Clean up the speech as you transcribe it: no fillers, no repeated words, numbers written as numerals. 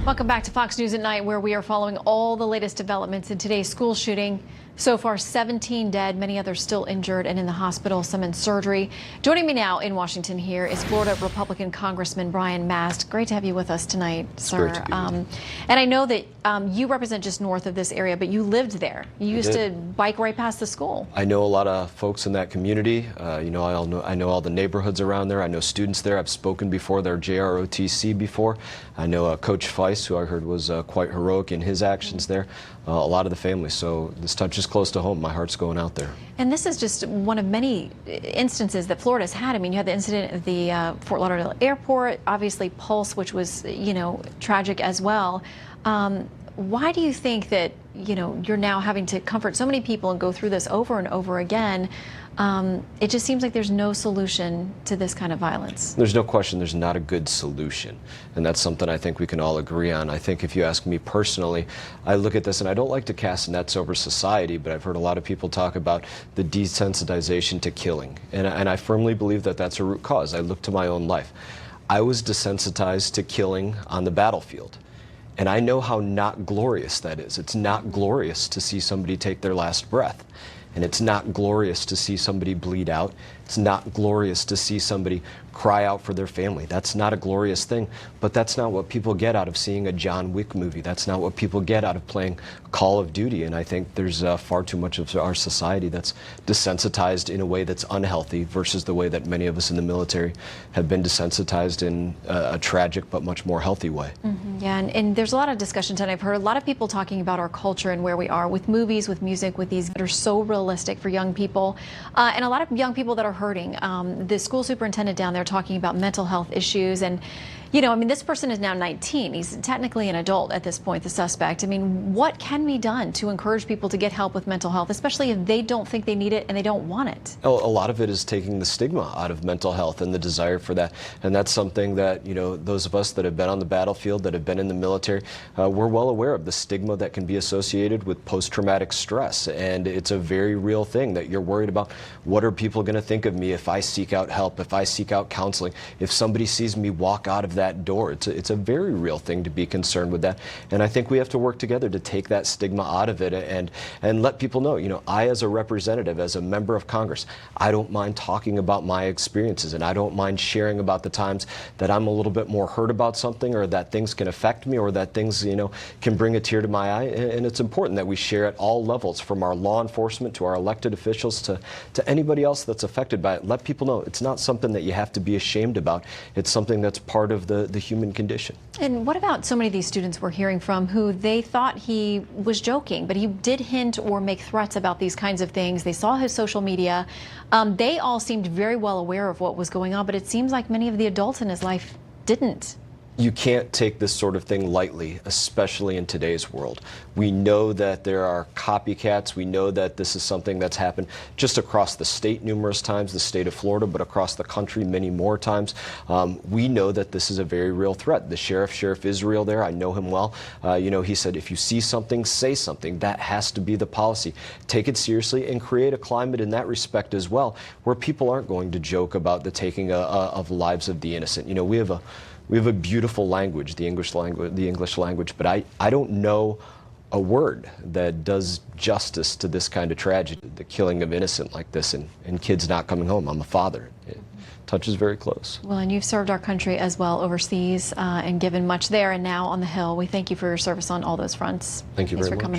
Welcome back to Fox News at Night, where we are following all the latest developments in today's school shooting. So far, 17 dead, many others still injured and in the hospital, some in surgery. Joining me now in Washington here is Florida Republican Congressman Brian Mast. Great to have you with us tonight, sir. And I know that you represent just north of this area, but you lived there. You used to bike right past the school. I know a lot of folks in that community. I know all the neighborhoods around there. I know students there. I've spoken before their JROTC before. I know Coach Feist, who I heard was quite heroic in his actions there. A lot of the family. So this touches close to home. My heart's going out there. And this is just one of many instances that Florida's had. I mean, you had the incident at the Fort Lauderdale airport, obviously Pulse, which was, tragic as well. Why do you think that, you're now having to comfort so many people and go through this over and over again? It just seems like there's no solution to this kind of violence. There's no question there's not a good solution. And that's something I think we can all agree on. I think if you ask me personally, I look at this and I don't like to cast nets over society, but I've heard a lot of people talk about the desensitization to killing. And I firmly believe that that's a root cause. I look to my own life. I was desensitized to killing on the battlefield. And I know how not glorious that is. It's not glorious to see somebody take their last breath. And it's not glorious to see somebody bleed out. It's not glorious to see somebody cry out for their family. That's not a glorious thing, but that's not what people get out of seeing a John Wick movie. That's not what people get out of playing Call of Duty. And I think there's far too much of our society that's desensitized in a way that's unhealthy versus the way that many of us in the military have been desensitized in a tragic but much more healthy way. Yeah, and there's a lot of discussion tonight. I've heard a lot of people talking about our culture and where we are with movies, with music, with these that are so realistic for young people, and a lot of young people that are hurting. The school superintendent down there talking about mental health issues, and this person is now 19. He's technically an adult at this point, the suspect. I mean, what can be done to encourage people to get help with mental health, especially if they don't think they need it and they don't want it? A lot of it is taking the stigma out of mental health and the desire for that. And that's something that, those of us that have been on the battlefield, that have been in the military, we're well aware of the stigma that can be associated with post-traumatic stress. And it's a very real thing that you're worried about. What are people going to think of me if I seek out help, if I seek out counseling, if somebody sees me walk out of that door? It's a very real thing to be concerned with that. And I think we have to work together to take that stigma out of it and let people know, I as a representative, as a member of Congress, I don't mind talking about my experiences, and I don't mind sharing about the times that I'm a little bit more hurt about something, or that things can affect me, or that things, can bring a tear to my eye. And it's important that we share at all levels, from our law enforcement to our elected officials to anybody else that's affected by it. Let people know it's not something that you have to be ashamed about. It's something that's part of the human condition. And what about so many of these students we're hearing from who they thought he was joking, but he did hint or make threats about these kinds of things? They saw his social media. They all seemed very well aware of what was going on, but it seems like many of the adults in his life didn't. You can't take this sort of thing lightly, especially in today's world. We know that there are copycats. We know that this is something that's happened just across the state numerous times, the state of Florida, but across the country many more times. We know that this is a very real threat. The Sheriff Israel there, I know him well. He said, if you see something, say something. That has to be the policy. Take it seriously and create a climate in that respect as well, where people aren't going to joke about the taking of lives of the innocent. We have a beautiful language, the English language, but I don't know a word that does justice to this kind of tragedy, the killing of innocent like this, and kids not coming home. I'm a father. It touches very close. Well, and you've served our country as well overseas and given much there and now on the Hill. We thank you for your service on all those fronts. Thank you very much. Thanks for coming.